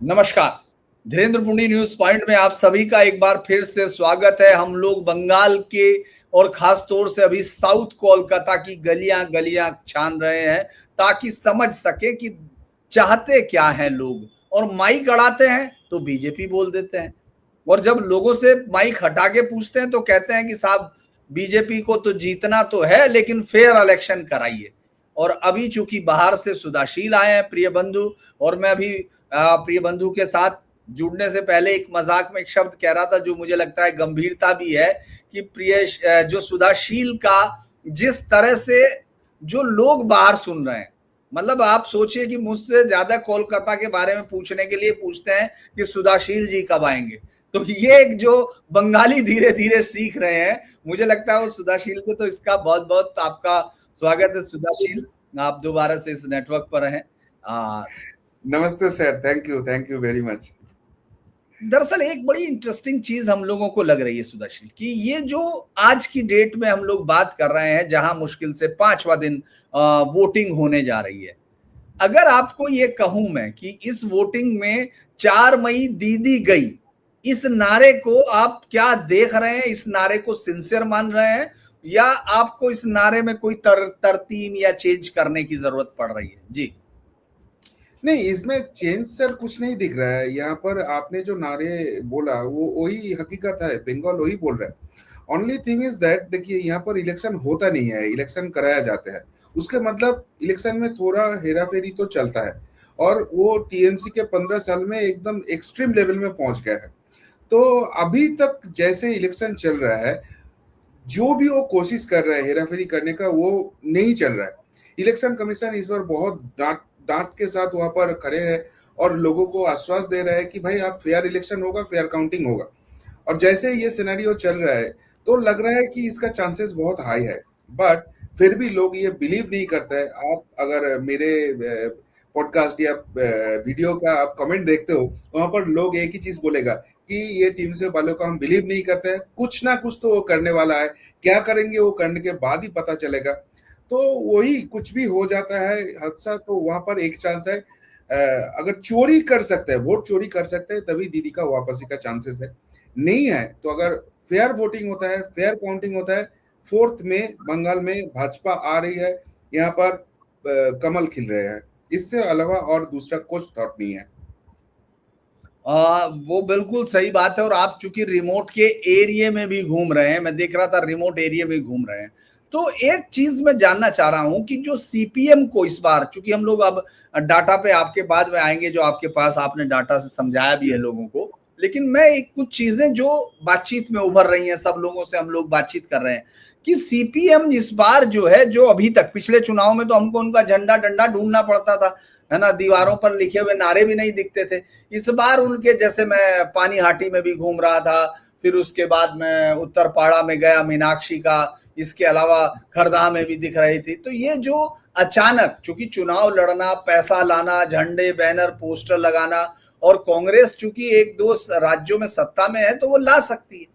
नमस्कार। Dhirendra पुंडी news point में आप सभी का एक बार फिर से स्वागत है। हम लोग बंगाल के और खास तौर से अभी साउथ कोलकाता की गलियां गलियां छान रहे हैं ताकि समझ सके कि चाहते क्या हैं लोग। और माइक अड़ाते हैं तो बीजेपी बोल देते हैं, और जब लोगों से माइक हटा के पूछते हैं तो कहते हैं कि साहब बीजेपी को तो जीतना तो है लेकिन फेयर इलेक्शन कराइए। और अभी चूंकि बाहर से सुधाशील आए हैं प्रिय बंधु, और मैं अभी प्रिय बंधु के साथ जुड़ने से पहले एक मजाक में एक शब्द कह रहा था जो मुझे लगता है गंभीरता भी है कि प्रिय जो सुधाशील का जिस तरह से जो लोग बाहर सुन रहे हैं, मतलब आप सोचिए कि मुझसे ज्यादा कोलकाता के बारे में पूछने के लिए पूछते हैं कि सुधाशील जी कब आएंगे। तो ये एक जो बंगाली धीरे धीरे सीख रहे हैं, मुझे लगता है वो सुधाशील को, तो इसका बहुत बहुत आपका स्वागत है सुधाशील। आप दोबारा से इस नेटवर्क पर हैं। नमस्ते sir, thank you very much. दरअसल एक बड़ी इंटरेस्टिंग चीज हम लोगों को लग रही है सुदर्शन कि ये जो आज की डेट में हम लोग बात कर रहे हैं, जहां मुश्किल से 5वां दिन वोटिंग होने जा रही है। अगर आपको ये कहूं मैं कि इस वोटिंग में 4 मई दीदी गई, इस नारे को आप क्या देख रहे हैं? इस नारे को सिंसियर मान रहे हैं या आपको इस नारे में कोई तरतीब या चेंज करने की जरूरत पड़ रही है? जी नहीं, इसमें चेंज सर कुछ नहीं दिख रहा है। यहाँ पर आपने जो नारे बोला वो वही हकीकत है, बंगाल वही बोल रहा है। ओनली थिंग इज दैट, देखिए यहाँ पर इलेक्शन होता नहीं है, इलेक्शन कराया जाता है। उसके मतलब इलेक्शन में थोड़ा हेरा फेरी तो चलता है, और वो टीएमसी के 15 साल में एकदम एक्सट्रीम लेवल में पहुंच गया है। तो अभी तक जैसे इलेक्शन चल रहा है, जो भी वो कोशिश कर रहा है हेरा फेरी करने का, वो नहीं चल रहा है। इलेक्शन कमीशन इस बार बहुत डांट डांट के साथ वहां पर खड़े हैं और लोगों को आश्वास दे रहा है कि भाई आप फेयर इलेक्शन होगा, फेयर काउंटिंग होगा। और जैसे ये सिनेरियो चल रहा है तो लग रहा है कि इसका चांसेस बहुत हाई है। बट फिर भी लोग ये बिलीव नहीं करते हैं। आप अगर मेरे पॉडकास्ट या वीडियो का आप कमेंट देखते हो, वहां पर लोग एक ही चीज बोलेगा कि ये टीम से वालों को हम बिलीव नहीं करते हैं, कुछ ना कुछ तो वो करने वाला है। क्या करेंगे वो करने के बाद ही पता चलेगा। तो वही कुछ भी हो जाता है हादसा, तो वहां पर एक चांस है। अगर चोरी कर सकते हैं, वोट चोरी कर सकते हैं, तभी दीदी का वापसी का चांसेस है। नहीं है तो अगर फेयर वोटिंग होता है, फेयर काउंटिंग होता है, 4 में बंगाल में भाजपा आ रही है। यहाँ पर कमल खिल रहे हैं। इससे अलावा और दूसरा कुछ थॉट नहीं है। वो बिल्कुल सही बात है। और आप चूंकि रिमोट के एरिया में भी घूम रहे हैं, मैं देख रहा था रिमोट एरिया में घूम रहे हैं, तो एक चीज मैं जानना चाह रहा हूं कि जो सीपीएम को इस बार, चूंकि हम लोग अब डाटा पे आपके बाद में आएंगे, जो आपके पास आपने डाटा से समझाया भी है लोगों को, लेकिन मैं एक कुछ चीजें जो बातचीत में उभर रही हैं, सब लोगों से हम लोग बातचीत कर रहे हैं कि सीपीएम इस बार जो है, जो अभी तक पिछले चुनाव में तो हमको उनका झंडा डंडा ढूंढना पड़ता था, है ना, दीवारों पर लिखे हुए नारे भी नहीं दिखते थे। इस बार उनके, जैसे मैं पानीहाटी में भी घूम रहा था, फिर उसके बाद मैं उत्तरपाड़ा में गया मीनाक्षी का, इसके अलावा खरदा में भी दिख रही थी। तो ये जो अचानक, चूंकि चुनाव लड़ना, पैसा लाना, झंडे बैनर पोस्टर लगाना, और कांग्रेस चूंकि एक दो राज्यों में सत्ता में है तो वो ला सकती है,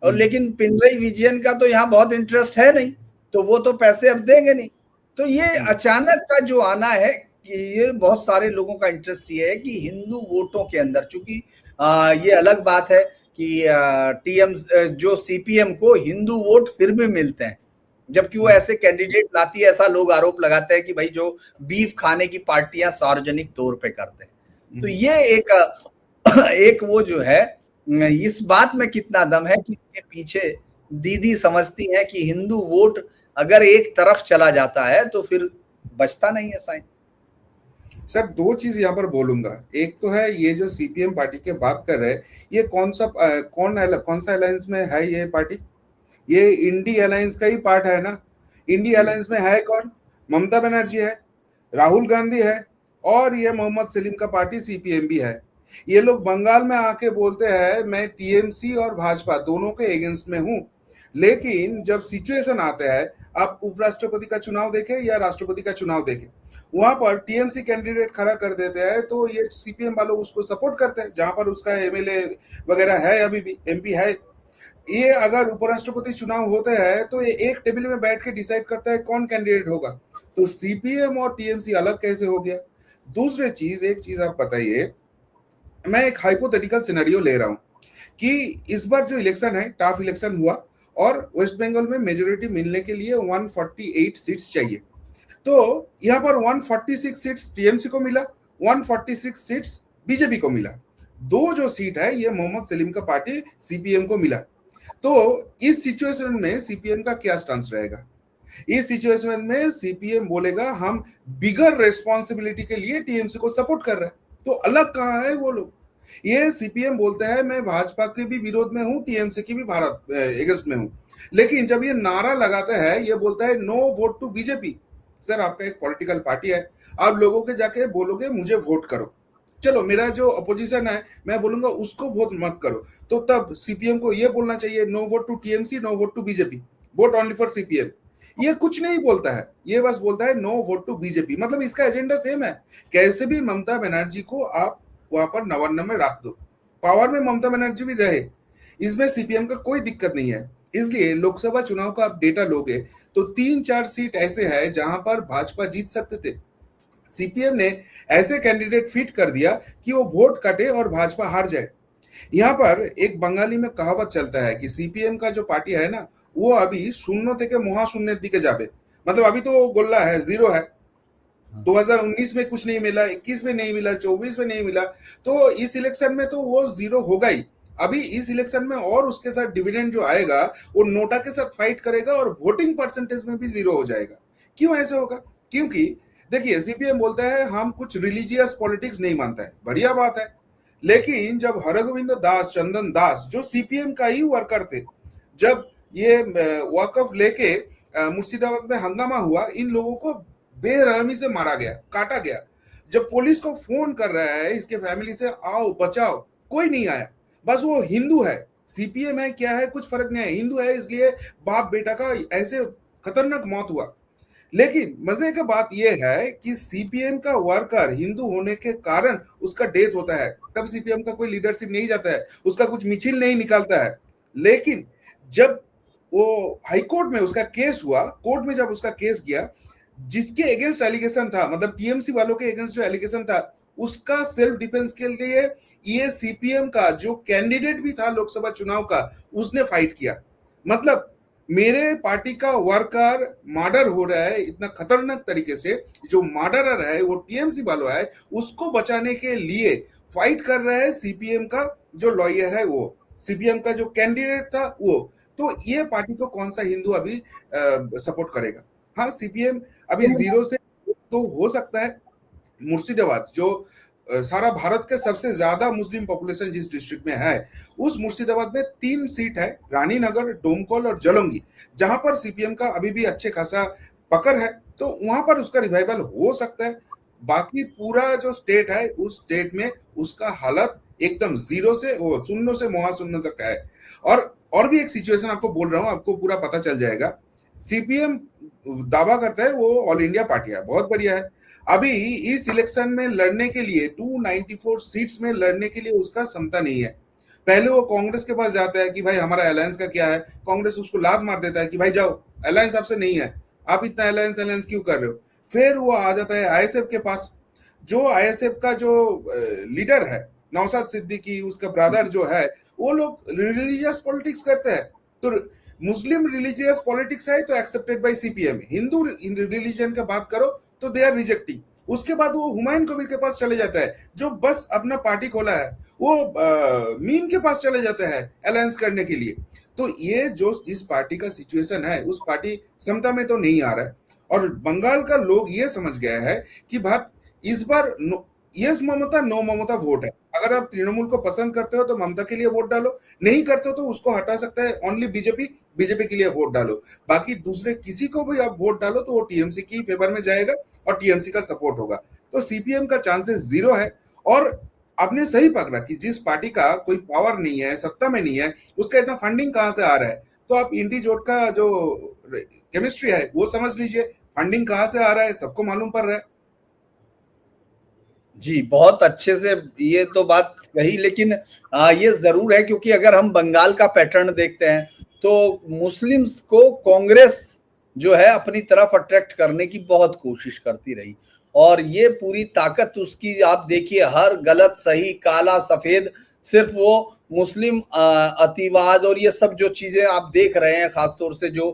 और लेकिन पिनरई विजयन का तो यहाँ बहुत इंटरेस्ट है नहीं, तो वो तो पैसे अब देंगे नहीं। तो ये अचानक का जो आना है कि ये बहुत सारे लोगों का इंटरेस्ट ये है कि हिंदू वोटों के अंदर, चूंकि ये अलग बात है कि टीएम जो सीपीएम को हिंदू वोट फिर भी मिलते हैं, जबकि वो ऐसे कैंडिडेट लाती है, ऐसा लोग आरोप लगाते हैं कि भाई जो बीफ खाने की पार्टियां सार्वजनिक तौर पे करते हैं। तो ये एक एक वो जो है, इस बात में कितना दम है कि इसके पीछे दीदी समझती है कि हिंदू वोट अगर एक तरफ चला जाता है तो फिर बचता नहीं है साईं। सर दो चीज यहाँ पर बोलूंगा। एक तो है ये जो सीपीएम पार्टी के बात कर रहे हैं, ये कौन सा अलायंस में है ये पार्टी? ये इंडी अलायंस का ही पार्ट है ना। इंडी अलायंस में है कौन? ममता बनर्जी है, राहुल गांधी है, और ये मोहम्मद सलीम का पार्टी सीपीएम भी है। ये लोग बंगाल में आके बोलते हैं मैं टीएमसी और भाजपा दोनों के अगेंस्ट में हूं, लेकिन जब सिचुएशन आता है, आप उपराष्ट्रपति का चुनाव देखें या राष्ट्रपति का चुनाव देखें, वहां पर टीएमसी कैंडिडेट खड़ा कर देते हैं तो ये सीपीएम वालों उसको सपोर्ट करते हैं, जहां पर उसका एमएलए वगैरह है, अभी भी एमपी है। ये अगर उपराष्ट्रपति चुनाव होते हैं तो ये एक टेबल में बैठ के डिसाइड करता है कौन कैंडिडेट होगा। तो सीपीएम और टीएमसी अलग कैसे हो गया? दूसरी चीज, एक चीज आप बताइए, मैं एक हाइपोथेटिकल सिनेरियो ले रहा हूं कि इस बार जो इलेक्शन है, टफ इलेक्शन हुआ और वेस्ट बंगाल में मेजोरिटी मिलने के लिए 148 सीट्स चाहिए। तो यहाँ पर 146 सीट्स टीएमसी को मिला, 146 सीट्स बीजेपी को मिला। दो जो सीट है ये मोहम्मद सलीम का पार्टी सीपीएम को मिला। तो इस सिचुएशन में सीपीएम का क्या स्टांस रहेगा? इस सिचुएशन में सीपीएम बोलेगा हम बिगर रेस्पॉन्सिबिलिटी के लिए टीएमसी को सपोर्ट कर रहे हैं। तो अलग कहाँ है वो लोग? ये सीपीएम बोलता है मैं भाजपा के भी विरोध में हूं, टीएमसी की भी भारत अगेंस्ट में हूं, लेकिन जब ये नारा लगाता है, ये बोलता है no vote to BJP. Sir आपका एक पॉलिटिकल पार्टी है, आप लोगों के जाके बोलोगे मुझे वोट करो, चलो मेरा जो अपोजिशन है मैं बोलूंगा उसको वोट मत करो, तो तब सीपीएम को ये बोलना चाहिए no vote to TMC, no vote to BJP, vote only for CPM. ये कुछ नहीं बोलता है, ये बस बोलता है नो वोट टू बीजेपी। मतलब इसका एजेंडा सेम है। कैसे भी ममता बनर्जी को आप वहां पर नवान्न में रख दो, पावर में ममता बनर्जी भी रहे, इसमें सीपीएम का कोई दिक्कत नहीं है। इसलिए लोकसभा चुनाव का आप डेटा लोगे तो 3-4 सीट ऐसे है जहां पर भाजपा जीत सकते थे। सीपीएम ने ऐसे कैंडिडेट फिट कर दिया कि वो वोट कटे और भाजपा हार जाए। यहाँ पर एक बंगाली में कहावत चलता है कि सीपीएम का जो पार्टी है ना, वो अभी शून्य থেকে মহাশূন্যের दिखे जाबे। मतलब अभी तो वो गोल्ला है, जीरो है। 2019 में कुछ नहीं मिला, 21 में नहीं मिला, 24 में नहीं मिला, तो इस इलेक्शन में तो वो जीरो होगा ही। अभी इस इलेक्शन में और उसके साथ डिविडेंड जो आएगा वो नोटा के साथ फाइट करेगा और वोटिंग परसेंटेज में भी जीरो हो जाएगा। क्यों ऐसे होगा? क्योंकि देखिए सीपीएम बोलता है हम कुछ रिलीजियस पॉलिटिक्स नहीं मानता है, बढ़िया बात है, लेकिन जब हरगोविंद दास, चंदन दास जो सीपीएम का ही वर्कर थे, जब ये वॉकऑफ लेके मुर्शिदाबाद में हंगामा हुआ, इन लोगों को बेरहमी से मारा गया, काटा गया। जब पुलिस को फोन कर रहा है इसके फैमिली से आओ बचाओ, कोई नहीं आया। बस वो हिंदू है, सीपीएम है क्या है कुछ फर्क नहीं है, हिंदू है इसलिए बाप बेटा का ऐसे खतरनाक मौत हुआ। लेकिन मजे की बात यह है कि सीपीएम का वर्कर हिंदू होने के कारण उसका डेथ होता है, तब सीपीएम का कोई लीडरशिप नहीं जाता है, उसका कुछ मिছিল नहीं निकालता है। लेकिन जब वो हाईकोर्ट में उसका केस हुआ, कोर्ट में जब उसका केस गया, जिसके अगेंस्ट एलिगेशन था, मतलब टीएमसी वालों के अगेंस्ट जो एलिगेशन था, उसका सेल्फ डिफेंस के लिए ये सीपीएम का जो कैंडिडेट भी था लोकसभा चुनाव का, उसने फाइट किया। मतलब मेरे पार्टी का वर्कर मर्डर हो रहा है इतना खतरनाक तरीके से, जो मर्डरर है वो टीएमसी वालों है, उसको बचाने के लिए फाइट कर रहा है सीपीएम का जो लॉयर है, वो सीपीएम का जो कैंडिडेट था वो। तो ये पार्टी को कौन सा हिंदू अभी सपोर्ट करेगा? हाँ, सीपीएम अभी जीरो से तो हो सकता है। मुर्शिदाबाद जो सारा भारत के सबसे ज्यादा मुस्लिम पॉपुलेशन जिस डिस्ट्रिक्ट में है, उस मुर्शिदाबाद में 3 सीट है, रानीनगर, डोमकल और जलंगी, जहां पर सीपीएम का अभी भी अच्छे खासा पकड़ है, तो वहां पर उसका रिवाइवल हो सकता है। बाकी पूरा जो स्टेट है, उस स्टेट में उसका हालत एकदम जीरो से वो शून्य से महाशून्य तक है। और भी एक सिचुएशन आपको बोल रहा हूं, आपको पूरा पता चल जाएगा। सीपीएम दावा करता है वो ऑल इंडिया पार्टी है, बहुत बढ़िया है। अभी इस इलेक्शन में लड़ने के लिए 294 सीट्स में लड़ने के लिए उसका क्षमता नहीं है। पहले वो कांग्रेस के पास जाता है कि भाई हमारा अलायंस का क्या है, कांग्रेस उसको लात मार देता है कि भाई जाओ, अलायंस आपसे नहीं है, आप इतना अलायंस क्यों कर रहे हो। फिर वो आ जाता है आईएसएफ के पास, जो आईएसएफ का जो लीडर है नौशाद सिद्दीकी, उसका ब्रदर जो है, वो लोग रिलीजियस पॉलिटिक्स करते हैं। तो मुस्लिम रिलीजियस पॉलिटिक्स है तो accepted by CPM, Hindu religion की बात करो तो दे आर रिजेक्टिंग। उसके बाद वो हुमायूं कबीर के पास चले जाता है, जो बस अपना पार्टी खोला है, वो मीन के पास चले जाता है अलायंस करने के लिए। तो ये जो इस पार्टी का सिचुएशन है, उस पार्टी क्षमता में तो नहीं आ रहा है। और बंगाल का लोग ये समझ गया है कि बात इस बार यस ममता नो ममता वोट है। अगर आप तृणमूल को पसंद करते हो तो ममता के लिए वोट डालो, नहीं करते हो तो उसको हटा सकता है, ओनली बीजेपी, बीजेपी के लिए वोट डालो। बाकी दूसरे किसी को भी आप वोट डालो तो वो टीएमसी की फेवर में जाएगा और टीएमसी का सपोर्ट होगा। तो सीपीएम का चांसेस जीरो है। और आपने सही पकड़ा कि जिस पार्टी का कोई पावर नहीं है, सत्ता में नहीं है, उसका इतना फंडिंग कहां से आ रहा है। तो आप इंडी जोट का जो केमिस्ट्री है वो समझ लीजिए, फंडिंग कहां से आ रहा है सबको मालूम पड़ रहा है। जी, बहुत अच्छे से ये तो बात कही, लेकिन ये जरूर है क्योंकि अगर हम बंगाल का पैटर्न देखते हैं तो मुस्लिम्स को कांग्रेस जो है अपनी तरफ अट्रैक्ट करने की बहुत कोशिश करती रही, और ये पूरी ताकत उसकी आप देखिए, हर गलत सही काला सफेद, सिर्फ वो मुस्लिम अतिवाद और ये सब जो चीजें आप देख रहे हैं, खासतौर से जो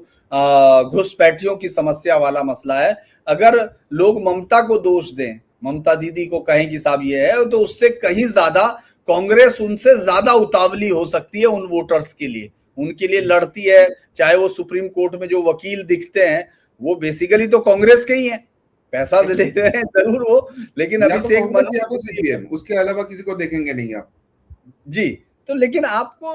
घुसपैठियों की समस्या वाला मसला है, अगर लोग ममता को दोष दें, ममता दीदी को कहें कि साहब ये है, तो उससे कहीं ज्यादा कांग्रेस उनसे ज्यादा उतावली हो सकती है उन वोटर्स के लिए, उनके लिए लड़ती है। चाहे वो सुप्रीम कोर्ट में जो वकील दिखते हैं वो बेसिकली तो कांग्रेस के ही हैं, पैसा दे रहे हैं जरूर वो, लेकिन या तो अभिषेक कांग्रेस मनु या तो सीपीएम, उसके अलावा किसी को देखेंगे नहीं आप। जी। तो लेकिन आपको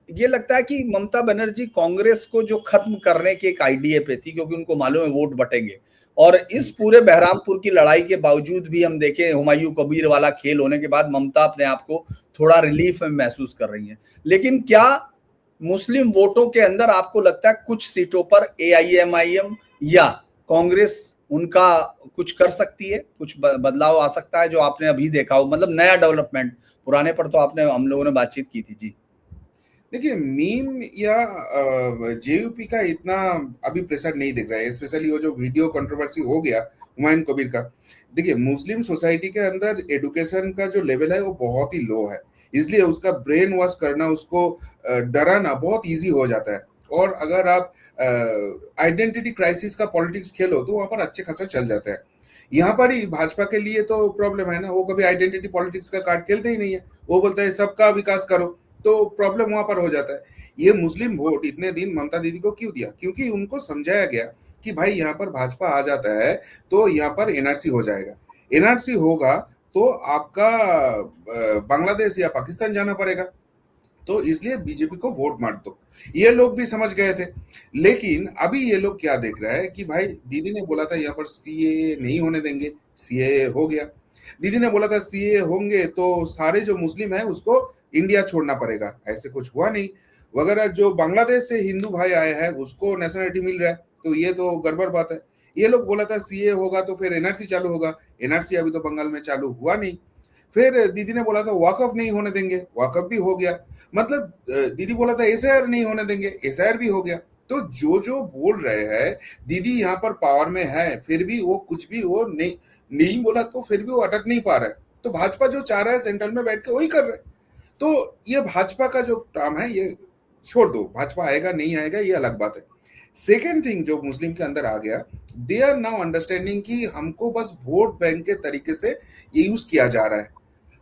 ये लगता है कि ममता बनर्जी कांग्रेस को जो खत्म करने के एक आइडिया पे थी, क्योंकि उनको मालूम है वोट बटेंगे, और इस पूरे बहरामपुर की लड़ाई के बावजूद भी हम देखें हुमायूं कबीर वाला खेल होने के बाद ममता अपने आप को थोड़ा रिलीफ में महसूस कर रही है, लेकिन क्या मुस्लिम वोटों के अंदर आपको लगता है कुछ सीटों पर एआईएमआईएम या कांग्रेस उनका कुछ कर सकती है, कुछ बदलाव आ सकता है जो आपने अभी देखा हो, मतलब नया डेवलपमेंट? पुराने पर तो आपने हम लोगों ने बातचीत की थी। जी देखिए, मीम या जेयूपी का इतना अभी प्रेशर नहीं दिख रहा है, स्पेशली वो जो वीडियो कंट्रोवर्सी हो गया हुमायूं कबीर का। देखिए, मुस्लिम सोसाइटी के अंदर एडुकेशन का जो लेवल है वो बहुत ही लो है, इसलिए उसका ब्रेन वॉश करना, उसको डराना बहुत इजी हो जाता है। और अगर आप आइडेंटिटी क्राइसिस का पॉलिटिक्स खेलो तो वहां पर अच्छे खासा चल जाता है। यहाँ पर ही भाजपा के लिए तो प्रॉब्लम है ना, वो कभी आइडेंटिटी पॉलिटिक्स का कार्ड खेलते ही नहीं है, वो बोलता है सबका विकास करो, तो प्रॉब्लम वहां पर हो जाता है। ये मुस्लिम वोट इतने दिन ममता दीदी को क्यों दिया? क्योंकि उनको समझाया गया कि भाई यहाँ पर भाजपा आ जाता है तो यहाँ पर एनआरसी हो जाएगा, एनआरसी होगा तो आपका बांग्लादेश या पाकिस्तान जाना पड़ेगा, तो इसलिए बीजेपी को वोट मार दो। ये लोग भी समझ गए थे। लेकिन अभी ये लोग क्या देख रहा है कि भाई दीदी ने बोला था यहाँ पर सीए नहीं होने देंगे, सीए हो गया। दीदी ने बोला था सीए होंगे तो सारे जो मुस्लिम है उसको इंडिया छोड़ना पड़ेगा, ऐसे कुछ हुआ नहीं। वगैरह जो बांग्लादेश से हिंदू भाई आए हैं उसको नेशनलिटी मिल रहा है, तो ये तो गड़बड़ बात है। ये लोग बोला था सीए होगा तो फिर एनआरसी चालू होगा, एनआरसी अभी तो बंगाल में चालू हुआ नहीं। फिर दीदी ने बोला था वाकफ नहीं होने देंगे, वाकफ भी हो गया। मतलब दीदी बोला था एसआईआर नहीं होने देंगे, एसआईआर भी हो गया। तो जो जो बोल रहे हैं दीदी यहाँ पर पावर में है, फिर भी वो कुछ भी वो नहीं बोला, तो फिर भी वो अटक नहीं पा रहा है। तो भाजपा जो चाह रहा है सेंट्रल में बैठ के वही कर रहे हैं। तो ये भाजपा का जो काम है ये छोड़ दो, भाजपा आएगा नहीं आएगा ये अलग बात है। सेकेंड थिंग जो मुस्लिम के अंदर आ गया, दे आर नाउ अंडरस्टैंडिंग कि हमको बस वोट बैंक के तरीके से ये यूज किया जा रहा है।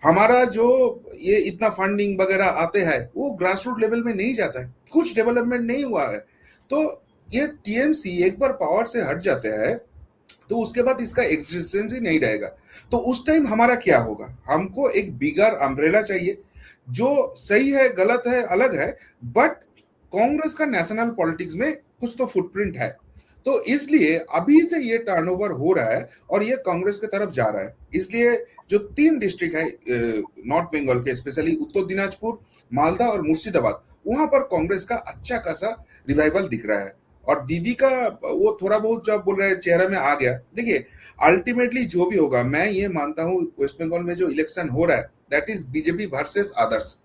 हमारा जो ये इतना फंडिंग वगैरह आते हैं वो ग्रास रूट लेवल में नहीं जाता है, कुछ डेवलपमेंट नहीं हुआ है। तो ये टीएमसी एक बार पावर से हट जाते हैं तो उसके बाद इसका एग्जिस्टेंस ही नहीं रहेगा। तो उस टाइम हमारा क्या होगा? हमको एक बिगर अम्ब्रेला चाहिए, जो सही है गलत है अलग है, बट कांग्रेस का नेशनल पॉलिटिक्स में कुछ तो फुटप्रिंट है। तो इसलिए अभी से ये टर्नओवर हो रहा है और ये कांग्रेस की तरफ जा रहा है। इसलिए जो 3 डिस्ट्रिक्ट है नॉर्थ बंगाल के, स्पेशली उत्तर दिनाजपुर, मालदा और मुर्शिदाबाद, वहां पर कांग्रेस का अच्छा खासा रिवाइवल दिख रहा है। और दीदी का वो थोड़ा बहुत जो आप बोल रहे हैं चेहरा में आ गया। देखिए, अल्टीमेटली जो भी होगा, मैं ये मानता हूँ वेस्ट बंगाल में जो इलेक्शन हो रहा है that is BJP versus others.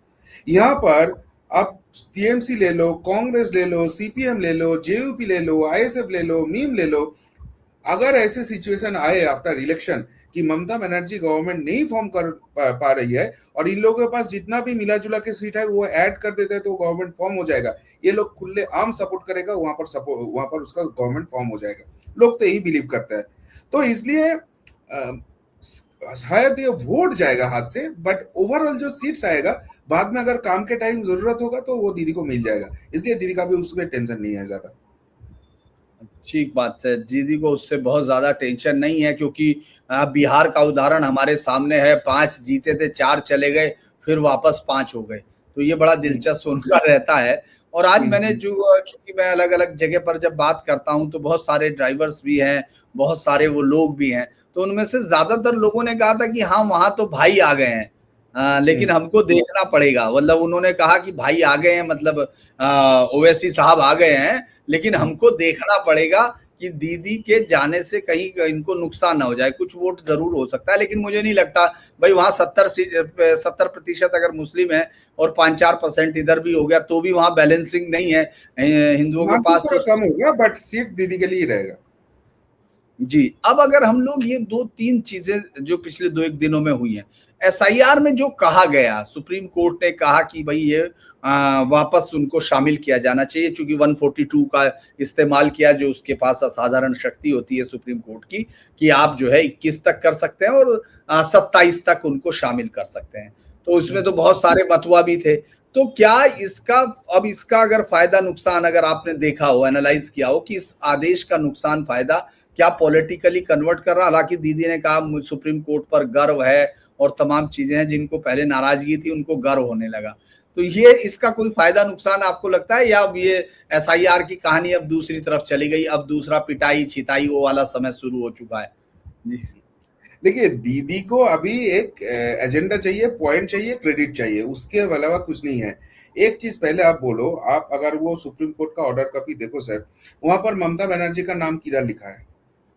यहाँ पर आप टीएमसी ले लो, कांग्रेस ले लो, सीपीएम ले लो, जेयूपी ले लो, आईएसएफ ले लो, मीम ले लो, अगर ऐसे सिचुएशन आए आफ्टर इलेक्शन कि ममता बनर्जी गवर्नमेंट नहीं फॉर्म कर पा रही है और इन लोगों के पास जितना भी मिला जुला के सीट है वो ऐड कर देते हैं तो गवर्नमेंट फॉर्म हो जाएगा, ये लोग खुले आम सपोर्ट करेगा, वहां पर उसका गवर्नमेंट फॉर्म हो जाएगा। लोग तो यही बिलीव करते हैं। तो इसलिए शायद ये वोट जाएगा हाथ से, बट ओवरऑल जो सीट्स आएगा बाद में अगर काम के टाइम जरूरत होगा तो वो दीदी को मिल जाएगा। इसलिए दीदी का भी उसमें टेंशन नहीं है ज्यादा। ठीक बात है, दीदी को उससे बहुत ज्यादा टेंशन नहीं है, क्योंकि बिहार का उदाहरण हमारे सामने है, 5 जीते थे, 4 चले गए, फिर वापस 5 हो गए, तो ये बड़ा दिलचस्प उनका रहता है। और आज मैंने चूंकि मैं अलग अलग जगह पर जब बात करता हूं तो बहुत सारे ड्राइवर्स भी हैं, बहुत सारे वो लोग भी हैं, तो उनमें से ज्यादातर लोगों ने कहा था कि हाँ वहां तो भाई आ गए हैं, लेकिन हमको देखना पड़ेगा। मतलब उन्होंने कहा कि भाई आ गए हैं, मतलब ओवैसी साहब आ गए हैं, लेकिन हमको देखना पड़ेगा कि दीदी के जाने से कहीं इनको नुकसान ना हो जाए। कुछ वोट जरूर हो सकता है, लेकिन मुझे नहीं लगता भाई वहां 70% अगर मुस्लिम है और 5-4% इधर भी हो गया तो भी वहां बैलेंसिंग नहीं है हिंदुओं के पास। तो कम होगा बट सीट दीदी के लिए रहेगा। जी, अब अगर हम लोग ये 2-3 चीज़ें जो पिछले 2-1 दिनों में हुई हैं, एसआईआर में जो कहा गया, सुप्रीम कोर्ट ने कहा कि भई ये वापस उनको शामिल किया जाना चाहिए चूँकि 142 का इस्तेमाल किया जो उसके पास असाधारण शक्ति होती है सुप्रीम कोर्ट की, कि आप जो है 21 तक कर सकते हैं और 27 तक उनको शामिल कर सकते हैं। तो उसमें तो बहुत सारे मतवा भी थे। तो क्या इसका अगर फ़ायदा-नुकसान अगर आपने देखा हो, एनालाइज़ किया हो कि इस आदेश का नुकसान-फ़ायदा क्या पॉलिटिकली कन्वर्ट कर रहा, हालांकि दीदी ने कहा सुप्रीम कोर्ट पर गर्व है और तमाम चीजें हैं, जिनको पहले नाराजगी थी उनको गर्व होने लगा। तो ये इसका कोई फायदा नुकसान आपको लगता है, या अब ये एसआईआर की कहानी अब दूसरी तरफ चली गई, अब दूसरा पिटाई छिताई वो वाला समय शुरू हो चुका है? जी देखिए, दीदी को अभी एक एजेंडा चाहिए, पॉइंट चाहिए, क्रेडिट चाहिए, उसके अलावा कुछ नहीं है। एक चीज पहले आप बोलो, आप अगर वो सुप्रीम कोर्ट का ऑर्डर कॉपी देखो सर, वहां पर ममता बनर्जी का नाम किधर लिखा है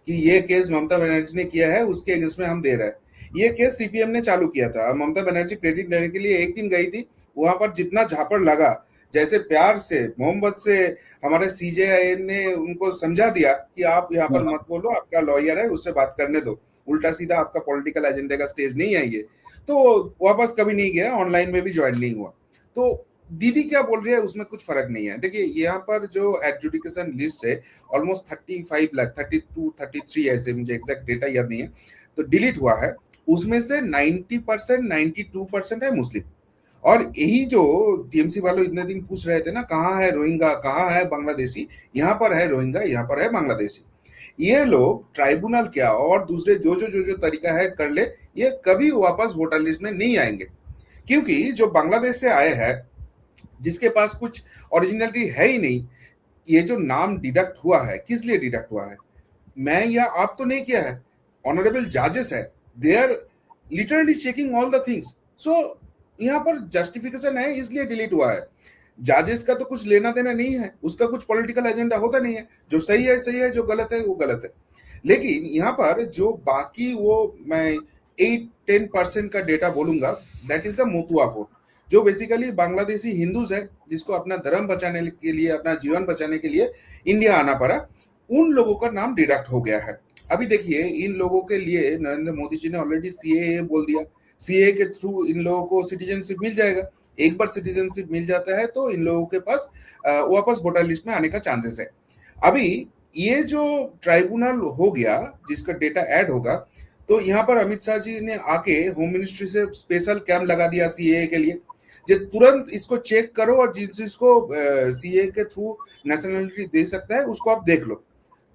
कि ये केस ममता बनर्जी ने किया है, उसके अगेंस्ट में हम दे रहे हैं। ये केस सीपीएम ने चालू किया था। ममता बनर्जी क्रेडिट लेने के लिए एक दिन गई थी, वहां पर जितना झापड़ लगा, जैसे प्यार से मोहब्बत से हमारे सीजेआई ने उनको समझा दिया कि आप यहाँ पर हाँ। मत बोलो, आपका लॉयर है, उससे बात करने दो, उल्टा सीधा आपका पॉलिटिकल एजेंडे का स्टेज नहीं है ये। तो वापस कभी नहीं गया, ऑनलाइन में भी ज्वाइन नहीं हुआ। तो दीदी क्या बोल रही है उसमें कुछ फर्क नहीं है। देखिए, यहाँ पर जो एडजुडिकेशन लिस्ट है ऑलमोस्ट 35 लाख, 32 33 ऐसे, मुझे एग्जैक्ट डेटा याद नहीं है, तो डिलीट हुआ है। उसमें से 90%, 92% है मुस्लिम। और यही जो टीएमसी वालों इतने दिन पूछ रहे थे ना, कहाँ है रोहिंगा, कहाँ है बांग्लादेशी, यहाँ पर है रोहिंगा, यहाँ पर है बांग्लादेशी। ये लोग ट्राइब्यूनल क्या और दूसरे जो तरीका है कर ले, ये कभी वापस वोटर लिस्ट में नहीं आएंगे। क्योंकि जो बांग्लादेश से आए हैं, जिसके पास कुछ ओरिजिनलिटी है ही नहीं, ये जो नाम डिडक्ट हुआ है, किस लिए डिडक्ट हुआ है? मैं या आप तो नहीं किया है, ऑनरेबल जजेस है, they are literally checking all the things. So यहाँ पर जस्टिफिकेशन है, इसलिए डिलीट हुआ है। जजेस का तो कुछ लेना देना नहीं है, उसका कुछ पॉलिटिकल एजेंडा होता नहीं है। जो सही है सही है, जो गलत है वो गलत है। लेकिन यहाँ पर जो बाकी वो मैं 8-10% का डेटा बोलूंगा, that is the Motuo vote, जो बेसिकली बांग्लादेशी हिंदूज है, जिसको अपना धर्म बचाने के लिए, अपना जीवन बचाने के लिए इंडिया आना पड़ा, उन लोगों का नाम डिडक्ट हो गया है। अभी देखिए, इन लोगों के लिए नरेंद्र मोदी जी ने ऑलरेडी सीएए बोल दिया। सीएए के थ्रू इन लोगों को सिटीजनशिप मिल जाएगा। एक बार सिटीजनशिप मिल जाता है तो इन लोगों के पास वापस वोटर लिस्ट में आने का चांसेस है। अभी ये जो ट्राइब्यूनल हो गया, जिसका डेटा ऐड होगा, तो यहाँ पर अमित शाह जी ने आके होम मिनिस्ट्री से स्पेशल कैंप लगा दिया सीएए के लिए, जो तुरंत इसको चेक करो और जिसको सीए के थ्रू नेशनलिटी दे सकता है उसको आप देख लो।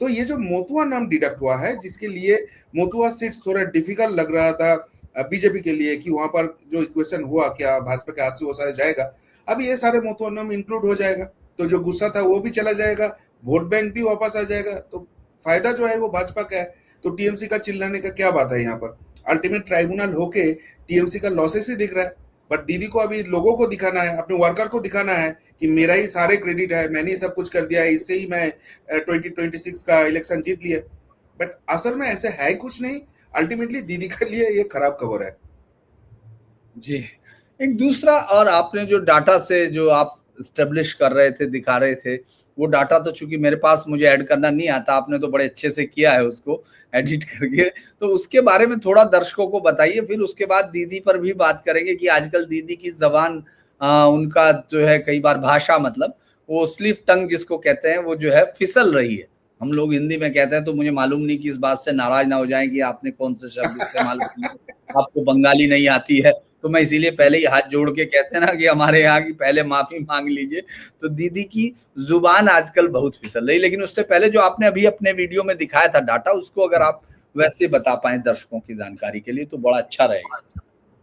तो ये जो मोतुआ नाम डिडक्ट हुआ है, जिसके लिए मोतुआ सीट्स थोड़ा डिफिकल्ट लग रहा था बीजेपी के लिए, कि वहां पर जो इक्वेशन हुआ क्या भाजपा के हाथ से वो सारा जाएगा, अब ये सारे मोतुआ नाम इंक्लूड हो जाएगा, तो जो गुस्सा था वो भी चला जाएगा, वोट बैंक भी वापस आ जाएगा। तो फायदा जो है वो भाजपा का है। तो टीएमसी का चिल्लाने का क्या बात है यहाँ पर? अल्टीमेट ट्राइब्यूनल होके टीएमसी का लॉसेस ही दिख रहा है। बट दीदी को अभी लोगों को दिखाना है, अपने वर्कर को दिखाना है कि मेरा ही सारे क्रेडिट है, मैंने ही सब कुछ कर दिया है, इससे ही मैं 2026 का इलेक्शन जीत लिया। बट असल में ऐसे है कुछ नहीं। अल्टीमेटली दीदी के लिए ये खराब खबर है। जी। एक दूसरा, और आपने जो डाटा से जो आप स्टेब्लिश कर रहे थे, दिखा रहे थे, वो डाटा तो चूंकि मेरे पास मुझे ऐड करना नहीं आता, आपने तो बड़े अच्छे से किया है उसको एडिट करके, तो उसके बारे में थोड़ा दर्शकों को बताइए। फिर उसके बाद दीदी पर भी बात करेंगे कि आजकल दीदी की जबान, उनका जो है कई बार भाषा, मतलब वो स्लिप टंग जिसको कहते हैं, वो जो है फिसल रही है। हम लोग हिंदी में कहते हैं, तो मुझे मालूम नहीं कि इस बात से नाराज ना हो जाए कि आपने कौन से शब्द इस्तेमाल किए, आपको बंगाली नहीं आती है, तो मैं इसीलिए पहले ही हाथ जोड़ के कहते हैं ना कि हमारे यहाँ की पहले माफी मांग लीजिए। तो दीदी की जुबान आजकल बहुत फिसल रही, लेकिन उससे पहले जो आपने अभी अपने वीडियो में दिखाया था डाटा, उसको अगर आप वैसे बता पाए दर्शकों की जानकारी के लिए तो बड़ा अच्छा रहेगा।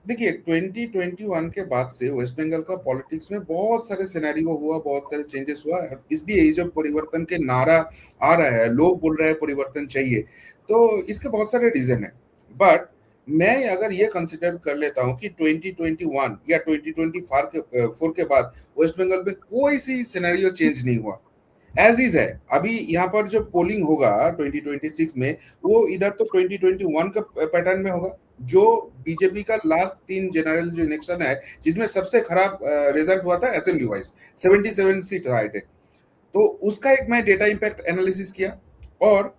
देखिए, 2021 के बाद से वेस्ट बंगाल का पॉलिटिक्स में बहुत सारे सिनेरियो हुआ, बहुत सारे चेंजेस हुआ, इसलिए ये जो परिवर्तन के नारा आ रहा है, लोग बोल रहे हैं परिवर्तन चाहिए, तो इसके बहुत सारे रीजन है। बट मैं अगर ये कंसिडर कर लेता हूँ कि 2021 या 2024 के बाद वेस्ट बंगाल में कोई सी सिनेरियो चेंज नहीं हुआ, एज इज है। अभी यहाँ पर जो पोलिंग होगा 2026 में, वो इधर तो 2021 का पैटर्न में होगा। जो बीजेपी का लास्ट 3 जनरल जो इलेक्शन है, जिसमें सबसे खराब रिजल्ट हुआ था असेंबली वाइज, 77 सीट आए थे, तो उसका एक मैं डेटा इम्पैक्ट एनालिसिस किया। और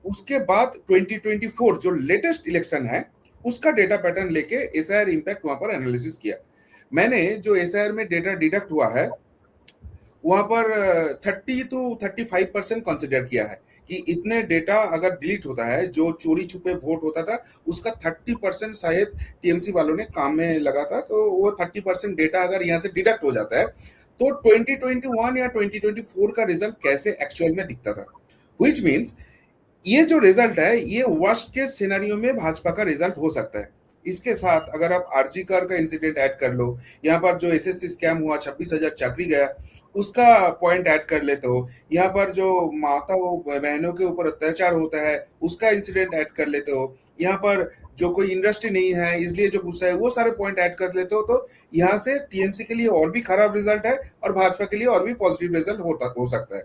उसके बाद 2024 जो लेटेस्ट इलेक्शन है उसका डेटा पैटर्न लेके एसआईआर इम्पैक्ट वहां पर एनालिसिस किया। मैंने जो एसआईआर में डेटा डिडक्ट हुआ है वहां पर 30 to 35% कंसिडर किया है कि इतने डेटा अगर डिलीट होता है, जो चोरी छुपे वोट होता था उसका 30% शायद टीएमसी वालों ने काम में लगा था, तो वो 30% डेटा अगर यहाँ से डिडक्ट हो जाता है तो 2021 या 2024 का रिजल्ट कैसे एक्चुअल में दिखता था। विच मीन्स ये जो रिजल्ट है ये वर्स्ट केस सिनेरियो में भाजपा का रिजल्ट हो सकता है। इसके साथ अगर आप आरजी कार का इंसिडेंट ऐड कर लो, यहाँ पर जो एसएससी स्कैम हुआ 26,000 चाकरी गया उसका पॉइंट ऐड कर लेते हो, यहाँ पर जो माताओं बहनों के ऊपर अत्याचार होता है उसका इंसिडेंट ऐड कर लेते हो, यहाँ पर जो कोई इंडस्ट्री नहीं है इसलिए जो गुस्सा है वो सारे पॉइंट ऐड कर लेते हो, तो यहाँ से टीएमसी के लिए और भी खराब रिजल्ट है और भाजपा के लिए और भी पॉजिटिव रिजल्ट हो सकता है।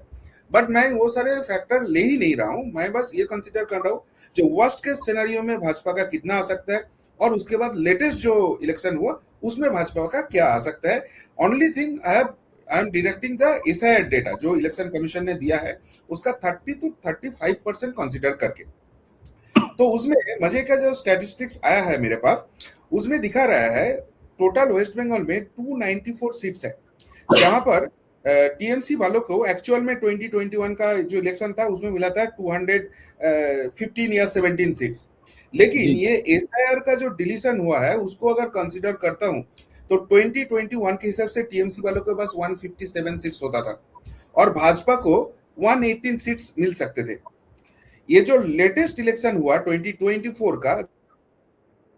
बट मैं वो सारे फैक्टर ले ही नहीं रहा हूं, मैं बस ये कंसीडर कर रहा हूं जो वर्स्ट केस सिनेरियो में भाजपा का कितना आ सकता है और उसके बाद लेटेस्ट जो इलेक्शन हुआ उसमें भाजपा का क्या आ सकता है। Only thing I am deducting the SIR data जो इलेक्शन कमीशन ने दिया है उसका 30 to 35% कंसीडर करके। तो उसमें मजे का जो स्टैटिस्टिक्स आया है मेरे पास उसमें दिखा रहा है टोटल वेस्ट बंगाल में 294 सीट्स है, जहां पर टीएमसी वालों को एक्चुअल में 2021 का जो इलेक्शन था उसमें मिला था 215 या 17 सीट्स, लेकिन ये एसआईआर का जो डिलीशन हुआ है उसको अगर कंसीडर करता हूं तो 2021 के हिसाब से टीएमसी वालों के पास 157 सीट्स होता था और भाजपा को 118 सीट्स मिल सकते थे। ये जो लेटेस्ट इलेक्शन हुआ 2024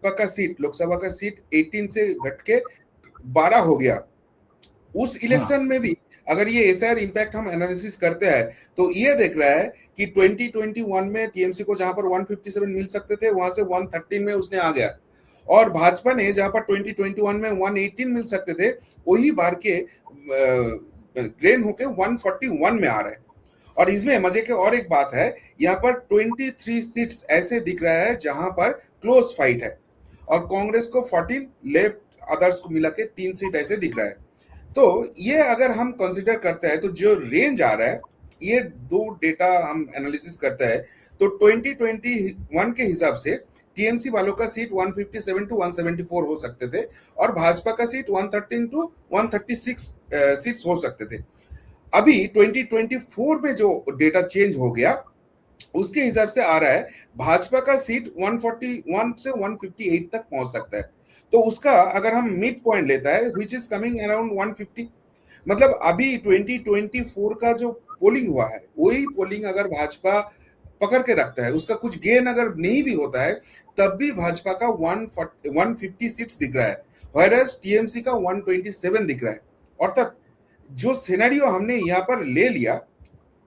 का सीट, लोकसभा का सीट 18 से घट के 12 हो गया। उस इलेक्शन में भी अगर ये एसआईआर इम्पैक्ट हम एनालिसिस करते हैं तो ये देख रहा है कि 2021 में टीएमसी को जहां पर 157 मिल सकते थे वहां से 113 में उसने आ गया और भाजपा ने जहां पर 2021 में 118 मिल सकते थे वही बार के ग्रेन होके 141 में आ रहा है। और इसमें मजे के और एक बात है, यहाँ पर 23 सीट्स ऐसे दिख रहा है जहां पर क्लोज फाइट है और कांग्रेस को 14, लेफ्ट अदर्स को मिला के 3 सीट ऐसे दिख रहा है। तो ये अगर हम कंसिडर करते हैं तो जो रेंज आ रहा है ये दो डेटा हम एनालिसिस करते हैं तो 2021 के हिसाब से टीएमसी वालों का सीट 157 to 174 हो सकते थे और भाजपा का सीट 113 to 136 सीट्स हो सकते थे। अभी 2024 में जो डेटा चेंज हो गया उसके हिसाब से आ रहा है भाजपा का सीट 141 से 158 तक पहुंच सकता है। तो उसका अगर हम मिड पॉइंट लेता है विच इज कमिंग अराउंड 150, मतलब अभी 2024 का जो पोलिंग हुआ है वही पोलिंग अगर भाजपा पकड़ के रखता है, उसका कुछ गेन अगर नहीं भी होता है तब भी भाजपा का 150 सीट्स दिख रहा है, व्हेयरएज टीएमसी का 127 दिख रहा है। अर्थात जो सिनेरियो हमने यहाँ पर ले लिया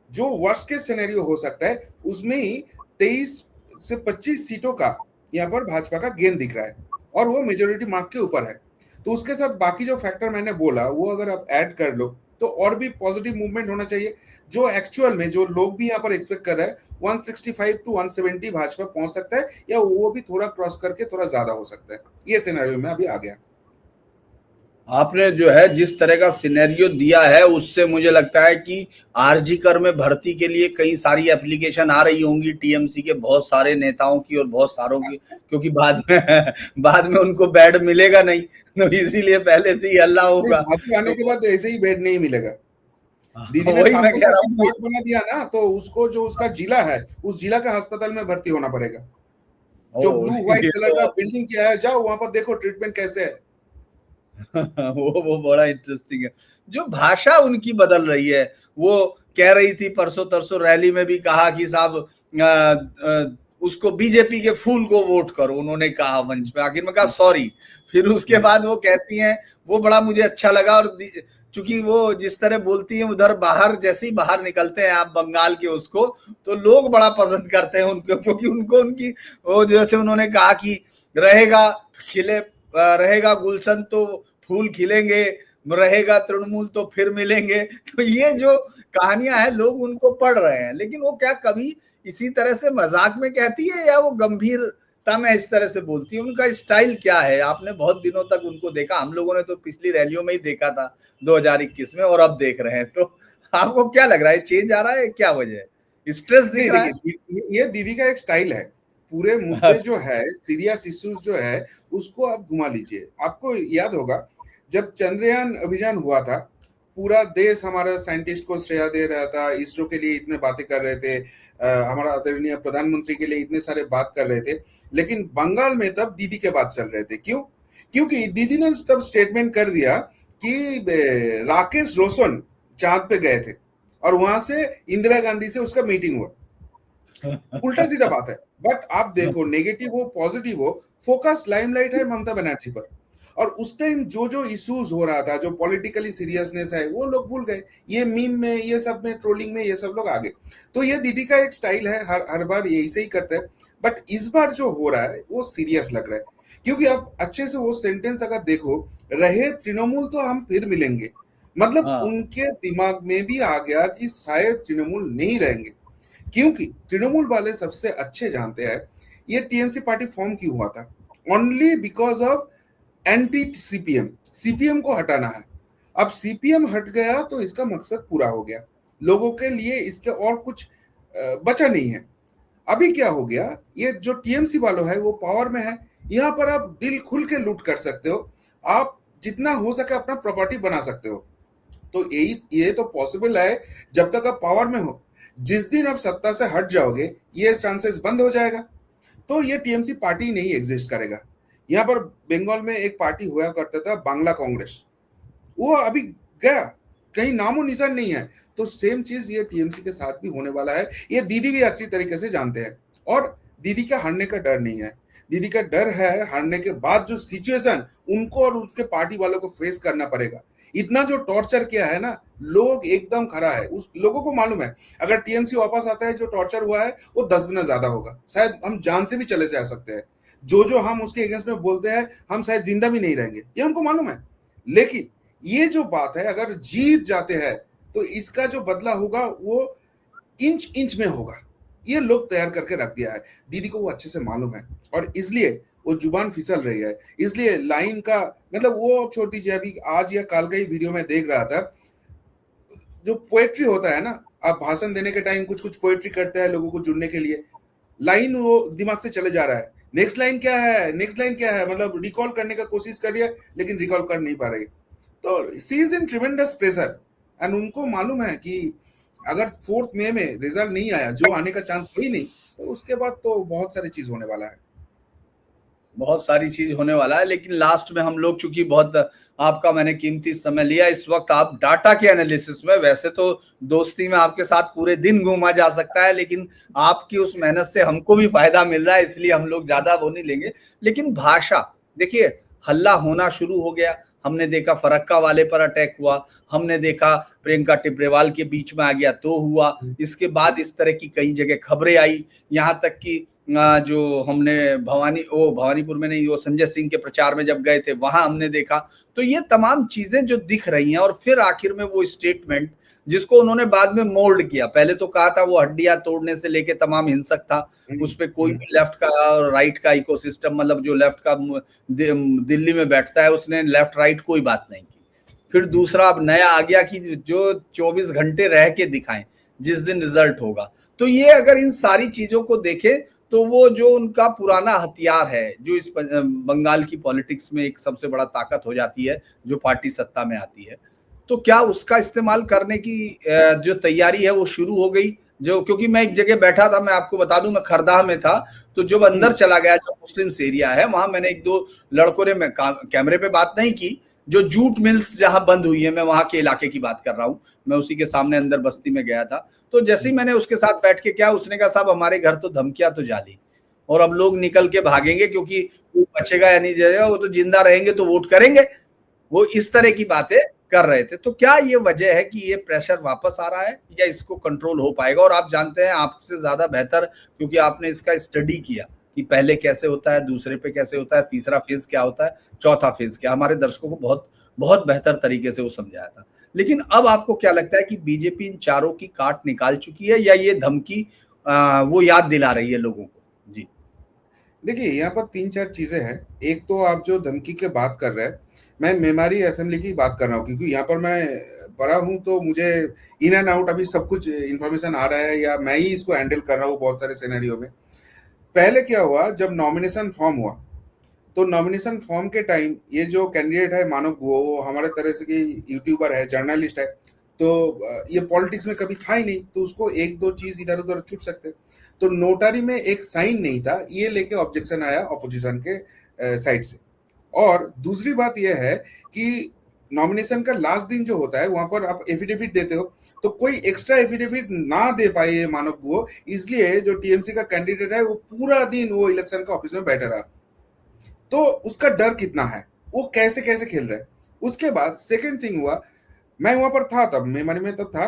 जो वर्स्ट केस सिनेरियो हो सकता है उसमें ही 23 से 25 सीटों का यहाँ पर भाजपा का गेन दिख रहा है और वो मेजोरिटी मार्क के ऊपर है। तो उसके साथ बाकी जो फैक्टर मैंने बोला वो अगर आप ऐड कर लो तो और भी पॉजिटिव मूवमेंट होना चाहिए, जो एक्चुअल में जो लोग भी यहाँ पर एक्सपेक्ट कर रहे हैं 165 to 170 भाजपा पहुंच सकता है या वो भी थोड़ा क्रॉस करके थोड़ा ज्यादा हो सकता है। ये सिनेरियो में अभी आ गया। आपने जो है जिस तरह का सिनेरियो दिया है उससे मुझे लगता है कि आरजी कर में भर्ती के लिए कई सारी एप्लीकेशन आ रही होंगी टीएमसी के बहुत सारे नेताओं की और बहुत सारों की, क्योंकि बाद में उनको बेड मिलेगा नहीं, तो इसीलिए पहले से ही हल्ला होगा। भाजपा आने के बाद ऐसे ही बेड नहीं मिलेगा। दीदी ने वही मैं कह रहा हूँ बना दिया ना, तो उसको जो उसका जिला है उस जिला का अस्पताल में भर्ती होना पड़ेगा। जो ब्लू व्हाइट कलर का बिल्डिंग किया है जाओ वहां पर देखो ट्रीटमेंट कैसे है। वो बड़ा इंटरेस्टिंग है। जो भाषा उनकी बदल रही है, वो कह रही थी परसों तरसों रैली में भी कहा कि साहब उसको बीजेपी के फूल को वोट करो, उन्होंने कहा मंच पे, आखिर में कहा सॉरी। फिर उसके बाद वो कहती हैं, वो बड़ा मुझे अच्छा लगा, और चूंकि वो जिस तरह बोलती हैं उधर बाहर, जैसे ही बाहर निकलते हैं आप बंगाल के उसको, तो लोग बड़ा पसंद करते हैं उनको, क्योंकि उनको उनकी वो जैसे उन्होंने कहा कि रहेगा गुलशन तो फूल खिलेंगे, रहेगा तृणमूल तो फिर मिलेंगे। तो ये जो कहानियां हैं लोग उनको पढ़ रहे हैं, लेकिन वो क्या कभी इसी तरह से मजाक में कहती है या वो गंभीरता में इस तरह से बोलती है? उनका स्टाइल क्या है? आपने बहुत दिनों तक उनको देखा, हम लोगों ने तो पिछली रैलियों में ही देखा था 2021 में, और अब देख रहे हैं, तो आपको क्या लग रहा है चेंज आ रहा है, क्या वजह है? स्ट्रेस दिख नहीं रहा है। देखिए, ये दीदी का एक स्टाइल है। पूरे मुद्दे अच्छा। जो है, सीरियस इश्यूज जो है, उसको आप घुमा लीजिए। आपको याद होगा जब चंद्रयान अभियान हुआ था, पूरा देश हमारा साइंटिस्ट को श्रेय दे रहा था, इसरो के लिए इतने बातें कर रहे थे, हमारा आदरणीय प्रधानमंत्री के लिए इतने सारे बात कर रहे थे। लेकिन बंगाल में तब दीदी के बात चल रहे थे। क्यों? क्योंकि दीदी ने तब स्टेटमेंट कर दिया कि राकेश रोशन चांद पे गए थे और वहां से इंदिरा गांधी से उसका मीटिंग हुआ। उल्टा सीधा बात है। बट आप देखो, नेगेटिव हो पॉजिटिव हो, फोकस लाइमलाइट है ममता बनर्जी पर। और उस टाइम जो जो इश्यूज हो रहा था, जो पॉलिटिकली सीरियसनेस है, वो लोग भूल गए। ये मीम में, ये सब में, ट्रोलिंग में ये सब लोग आगे। तो ये दीदी का एक स्टाइल है, हर हर बार ये ऐसे ही करते हैं। बट इस बार जो हो रहा है वो सीरियस लग रहा है। क्योंकि आप अच्छे से वो सेंटेंस अगर देखो, रहे तृणमूल तो हम फिर मिलेंगे, मतलब हाँ उनके दिमाग में भी आ गया कि शायद तृणमूल नहीं रहेंगे। क्योंकि तृणमूल वाले सबसे अच्छे जानते हैं ये टीएमसी पार्टी फॉर्म क्यों हुआ था। Only because of anti CPM. CPM को हटाना है। अब सीपीएम हट गया तो इसका मकसद पूरा हो गया। लोगों के लिए इसके और कुछ बचा नहीं है। अभी क्या हो गया, ये जो टीएमसी वालों है वो पावर में है। यहाँ पर आप दिल खुल के लूट कर सकते हो। आप जितना हो सके अपना प्रॉपर्टी बना सकते हो। तो यही ये तो पॉसिबल है जब तक आप पावर में हो। जिस दिन आप सत्ता से हट जाओगे ये चांसेस बंद हो जाएगा। तो ये टीएमसी पार्टी नहीं एग्जिस्ट करेगा। यहाँ पर बंगाल में एक पार्टी हुआ करता था, बांग्ला कांग्रेस, वो अभी गया, कहीं नामो निशान नहीं है। तो सेम चीज ये टीएमसी के साथ भी होने वाला है। ये दीदी भी अच्छी तरीके से जानते हैं। और दीदी का हारने का डर नहीं है। दीदी का डर है हारने के बाद जो सिचुएशन उनको और उनके पार्टी वालों को फेस करना पड़ेगा। इतना जो टॉर्चर किया है ना, लोग एकदम खड़ा है। उस लोगों को मालूम है अगर टीएमसी वापस आता है जो टॉर्चर हुआ है वो 10 गुना ज्यादा होगा। शायद हम जान से भी चले जा सकते हैं। जो जो हम उसके अगेंस्ट में बोलते हैं हम शायद जिंदा भी नहीं रहेंगे, ये हमको मालूम है। लेकिन ये जो बात है, अगर जीत जाते हैं तो इसका जो बदला होगा वो इंच इंच में होगा। ये लोग तैयार करके रख दिया है। दीदी को वो अच्छे से मालूम है और इसलिए वो जुबान फिसल रही है। इसलिए लाइन का मतलब वो छोड़ दीजिए, अभी आज या कल का ही वीडियो में देख रहा था, जो पोएट्री होता है ना, आप भाषण देने के टाइम कुछ कुछ पोएट्री करते हैं लोगों को जुड़ने के लिए, लाइन वो दिमाग से चले जा रहा है। नेक्स्ट लाइन क्या है, नेक्स्ट लाइन क्या है, मतलब रिकॉल करने का कोशिश कर रही है लेकिन रिकॉल कर नहीं पा रही। तो she is in tremendous pressure. And उनको मालूम है कि अगर 4 मई में रिजल्ट नहीं आया, जो आने का चांस ही नहीं, तो उसके बाद तो बहुत सारी चीज होने वाला है। बहुत सारी चीज होने वाला है। लेकिन लास्ट में हम लोग, चूंकि बहुत आपका मैंने कीमती समय लिया इस वक्त, आप डाटा के एनालिसिस में, वैसे तो दोस्ती में आपके साथ पूरे दिन घूमा जा सकता है, लेकिन आपकी उस मेहनत से हमको भी फायदा मिल रहा है, इसलिए हम लोग ज्यादा वो नहीं लेंगे। लेकिन भाषा देखिए, हल्ला होना शुरू हो गया। हमने देखा फरक्का वाले पर अटैक हुआ, हमने देखा प्रियंका टिब्रेवाल के बीच में आ गया तो हुआ। इसके बाद इस तरह की कई जगह खबरें आई, यहाँ तक कि जो हमने भवानीपुर में नहीं, वो संजय सिंह के प्रचार में जब गए थे वहां हमने देखा। तो ये तमाम चीजें जो दिख रही हैं, और फिर आखिर में वो स्टेटमेंट जिसको उन्होंने बाद में मोल्ड किया। पहले तो कहा था वो हड्डियां तोड़ने से लेके तमाम हिंसक था, उस पे कोई भी लेफ्ट का और राइट का इकोसिस्टम, मतलब जो लेफ्ट का दिल्ली में बैठता है उसने लेफ्ट राइट कोई बात नहीं की। फिर दूसरा अब नया आ गया कि जो 24 घंटे रह के दिखाएं जिस दिन रिजल्ट होगा। तो ये अगर इन सारी चीजों को देखें तो वो जो उनका पुराना हथियार है, जो इस बंगाल की पॉलिटिक्स में एक सबसे बड़ा ताकत हो जाती है जो पार्टी सत्ता में आती है, तो क्या उसका इस्तेमाल करने की जो तैयारी है वो शुरू हो गई। जो, क्योंकि मैं एक जगह बैठा था, मैं आपको बता दूं, मैं खरदाह में था, तो जब अंदर चला गया, जो मुस्लिम एरिया है वहां, मैंने एक दो लड़कों ने, मैं कैमरे पे बात नहीं की, जो जूट मिल्स जहां बंद हुई है, मैं वहां के इलाके की बात कर रहा हूँ, मैं उसी के सामने अंदर बस्ती में गया था। तो जैसे ही मैंने उसके साथ बैठ के, क्या उसने कहा, साहब हमारे घर तो धमकियां तो जाली, और अब लोग निकल के भागेंगे क्योंकि वो बचेगा या नहीं जाएगा, वो तो जिंदा रहेंगे तो वोट करेंगे। वो इस तरह की बातें कर रहे थे। तो क्या ये वजह है कि ये प्रेशर वापस आ रहा है, या इसको कंट्रोल हो पाएगा? और आप जानते हैं आपसे ज्यादा बेहतर, क्योंकि आपने इसका स्टडी किया कि पहले कैसे होता है, दूसरे पे कैसे होता है, तीसरा फेज क्या होता है, चौथा फेज क्या, हमारे दर्शकों को बहुत बहुत बेहतर तरीके से वो समझाया था। लेकिन अब आपको क्या लगता है कि बीजेपी इन चारों की काट निकाल चुकी है, या ये धमकी वो याद दिला रही है लोगों को? जी, देखिए यहाँ पर तीन चार चीजें हैं। एक तो आप जो धमकी के बात कर रहे हैं, मैं मेमारी असेंबली की बात कर रहा हूँ, क्योंकि यहाँ पर मैं पढ़ा हूँ तो मुझे इन एंड आउट अभी सब कुछ इन्फॉर्मेशन आ रहा है, या मैं ही इसको हैंडल कर रहा हूँ बहुत सारे सिनेरियो में। पहले क्या हुआ, जब नॉमिनेशन फॉर्म हुआ तो नॉमिनेशन फॉर्म के टाइम ये जो कैंडिडेट है मानव गुहो, वो हमारे तरह से कि यूट्यूबर है, जर्नलिस्ट है, तो ये पॉलिटिक्स में कभी था ही नहीं, तो उसको एक दो चीज इधर उधर छूट सकते। तो नोटारी में एक साइन नहीं था, ये लेके ऑब्जेक्शन आया ऑपोजिशन के साइड से। और दूसरी बात यह है कि नॉमिनेशन का लास्ट दिन जो होता है वहां पर आप एफिडेविट देते हो, तो कोई एक्स्ट्रा एफिडेविट ना दे पाए मानव गुहो, इसलिए जो टीएमसी का कैंडिडेट है वो पूरा दिन वो इलेक्शन का ऑफिस में बैठा रहा। तो उसका डर कितना है, वो कैसे कैसे खेल रहा है। उसके बाद सेकेंड थिंग हुआ, मैं वहां पर था, तब मेमोरी में तब था,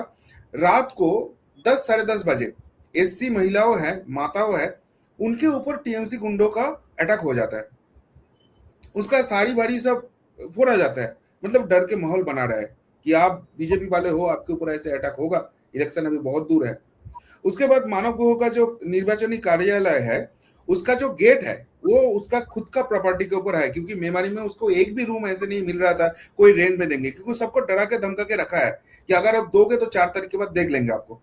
रात को 10 साढ़े 10 बजे एससी महिलाओं है, माताओं है, उनके ऊपर टीएमसी गुंडों का अटैक हो जाता है, उसका सारी बारी सब फोड़ा जाता है। मतलब डर के माहौल बना रहा है कि आप बीजेपी वाले हो, आपके ऊपर ऐसे अटैक होगा, इलेक्शन अभी बहुत दूर है। उसके बाद मानव गुहो का जो निर्वाचनी कार्यालय है, उसका जो गेट है वो उसका खुद का प्रॉपर्टी के ऊपर है, क्योंकि मेमारी में उसको एक भी रूम ऐसे नहीं मिल रहा था कोई रेंट में देंगे, क्योंकि सबको डरा के धमका के रखा है कि अगर आप दोगे तो 4 तारीख के बाद देख लेंगे आपको।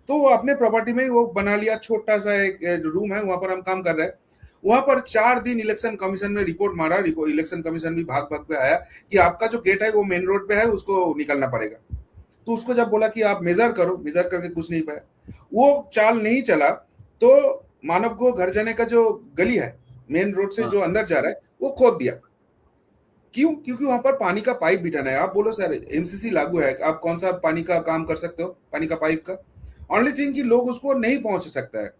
तो वो अपने प्रॉपर्टी में ही वो बना लिया, छोटा सा एक रूम है, वहां पर हम काम कर रहे हैं। वहां पर 4 दिन इलेक्शन कमीशन में रिपोर्ट मारा, इलेक्शन कमीशन भी भाग भाग पे आया कि आपका जो गेट है वो मेन रोड पे है, उसको निकलना पड़ेगा। तो उसको जब बोला कि आप मेजर करो, मेजर करके कुछ नहीं पाया, वो चाल नहीं चला, तो मानव को घर जाने का जो गली है मेन रोड से हाँ। जो अंदर जा रहा है वो खोद दिया। क्यों? क्योंकि वहां पर पानी का पाइप बिठाना है। आप बोलो सर एमसीसी लागू है, आप कौन सा पानी का काम कर सकते हो, पानी का पाइप का? ओनली थिंग कि लोग उसको नहीं पहुंच सकता है।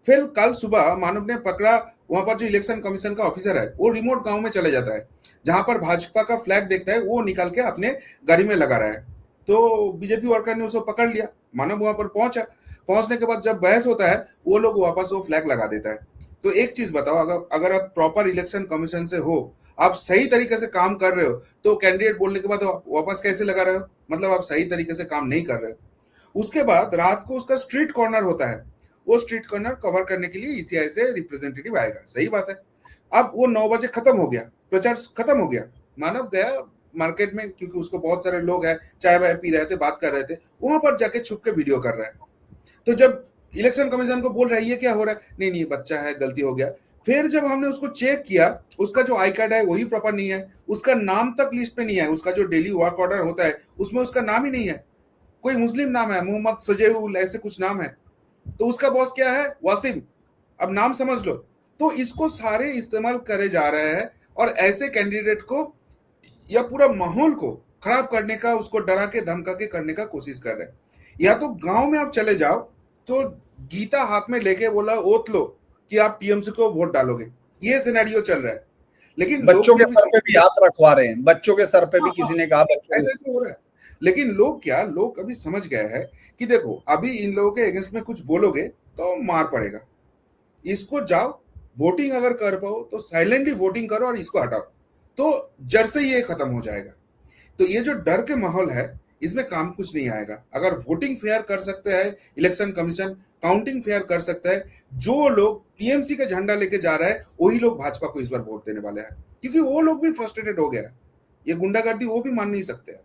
फिर कल सुबह मानव ने पकड़ा, वहां पर जो इलेक्शन कमीशन का ऑफिसर है वो रिमोट गांव में चले जाता है, जहां पर भाजपा का फ्लैग देखता है वो निकाल के अपने गाड़ी में लगा रहा है। तो बीजेपी वर्कर ने उसको पकड़ लिया, मानव वहां पर पहुंचा, पहुंचने के बाद जब बहस होता है वो लोग वापस वो फ्लैग लगा देता है। तो एक चीज बताओ, अगर अगर आप प्रॉपर इलेक्शन कमीशन से हो, आप सही तरीके से काम कर रहे हो, तो कैंडिडेट बोलने के बाद वापस कैसे लगा रहे हो? मतलब आप सही तरीके से काम नहीं कर रहे हो। उसके बाद रात को उसका स्ट्रीट कॉर्नर होता है, वो स्ट्रीट कॉर्नर कवर करने के लिए ईसीआई से रिप्रेजेंटेटिव आएगा, सही बात है। अब वो 9 बजे खत्म हो गया, प्रचार खत्म हो गया, मानव गया मार्केट में, क्योंकि उसको बहुत सारे लोग हैं, चाय वाय पी रहे थे, बात कर रहे थे, वहां पर जाके छुप के वीडियो कर रहा है। तो जब इलेक्शन कमीशन को बोल रहा है ये क्या हो रहा है, नहीं नहीं बच्चा है, गलती हो गया। फिर जब हमने उसको चेक किया, उसका जो आई कार्ड है वही प्रॉपर नहीं है, उसका नाम तक लिस्ट पे नहीं है, उसका जो डेली वर्क ऑर्डर होता है उसमें उसका नाम ही नहीं है, कोई मुस्लिम नाम है, मोहम्मद सजेउल ऐसे कुछ नाम है। तो उसका बॉस क्या है, वासिम, अब नाम समझ लो। तो इसको सारे इस्तेमाल करे जा रहे हैं, और ऐसे कैंडिडेट को या पूरा माहौल को खराब करने का, उसको डरा के धमका के करने का कोशिश कर रहे हैं। या तो गांव में आप चले जाओ, तो गीता हाथ में लेके बोला ओत लो कि आप टीएमसी को वोट डालोगे, ये सिनेरियो चल रहा है। लेकिन बच्चों लोग के भी सर पे भी हाथ रखवा रहे हैं, बच्चों के सर पे भी हाँ हाँ, किसी ने कहा बच्चों ऐसे ऐसे हो रहा है। लेकिन लोग क्या, लोग अभी समझ गए हैं कि देखो अभी इन लोगों के अगेंस्ट में कुछ बोलोगे तो मार पड़ेगा, इसको जाओ वोटिंग अगर कर पाओ तो साइलेंटली वोटिंग करो और इसको हटाओ, तो जड़ से ये खत्म हो जाएगा। तो ये जो डर के माहौल है, इसमें काम कुछ नहीं आएगा। अगर वोटिंग फेयर कर सकते हैं इलेक्शन कमीशन, काउंटिंग फेयर कर सकता है, जो लोग टीएमसी का झंडा लेके जा रहा है वही लोग भाजपा को इस बार वोट देने वाले हैं, क्योंकि वो लोग भी फ्रस्ट्रेटेड हो गया है, ये गुंडागर्दी वो भी मान नहीं सकते हैं।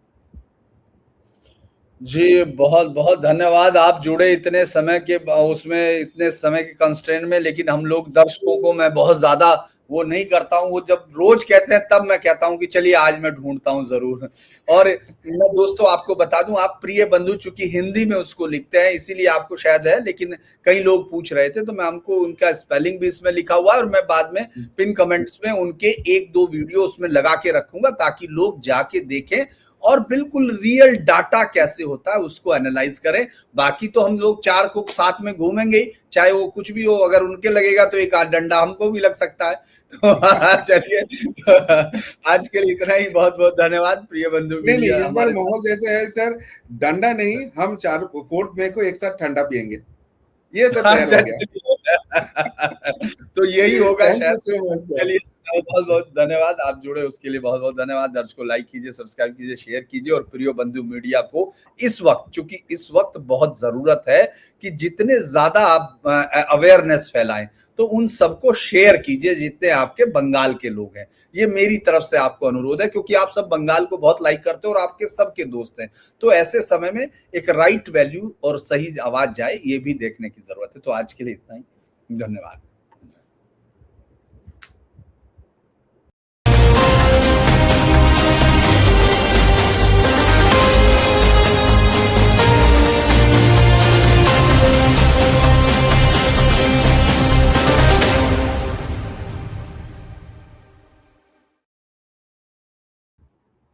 जी, बहुत बहुत धन्यवाद। आप जुड़े इतने समय के उसमें, इतने समय के कंस्ट्रेंट में, लेकिन हम लोग दर्शकों को मैं बहुत ज्यादा वो नहीं करता हूँ, वो जब रोज कहते हैं तब मैं कहता हूँ कि चलिए आज मैं ढूंढता हूँ जरूर। और मैं दोस्तों आपको बता दूं, आप प्रिय बंधु चूंकि हिंदी में उसको लिखते हैं इसीलिए आपको शायद है, लेकिन कई लोग पूछ रहे थे तो मैं हमको उनका स्पेलिंग भी इसमें लिखा हुआ है, और मैं बाद में पिन कमेंट्स में उनके 1-2 वीडियो उसमें लगा के रखूंगा ताकि लोग जाके देखें और बिल्कुल रियल डाटा कैसे होता है उसको एनालाइज करें। बाकी तो हम लोग 4 कुक साथ में घूमेंगे ही, चाहे वो कुछ भी हो, अगर उनके लगेगा तो एक आध डंडा हमको भी लग सकता है। तो चलिए, आज के लिए इतना ही। बहुत बहुत धन्यवाद प्रिय बंधु नहीं नहीं, मीडिया इस बार हमारे साथ। माहौल जैसे है सर, डंडा नहीं, हम 4 4 मई को एक साथ ठंडा पियेंगे, ये तो प्लान अच्छा, हो गया। चलिए। तो यही होगा थैंक यू शायद। So much sir. चलिए, बहुत बहुत धन्यवाद, आप जुड़े उसके लिए बहुत बहुत धन्यवाद। दर्शकों लाइक कीजिए, सब्सक्राइब कीजिए, शेयर कीजिए, और प्रियो बंधु मीडिया को इस वक्त, चूंकि इस वक्त बहुत जरूरत है कि जितने ज्यादा आप अवेयरनेस फैलाएं, तो उन सबको शेयर कीजिए जितने आपके बंगाल के लोग हैं। ये मेरी तरफ से आपको अनुरोध है, क्योंकि आप सब बंगाल को बहुत लाइक करते हो और आपके सबके दोस्त हैं। तो ऐसे समय में एक राइट वैल्यू और सही आवाज जाए, ये भी देखने की जरूरत है। तो आज के लिए इतना ही, धन्यवाद।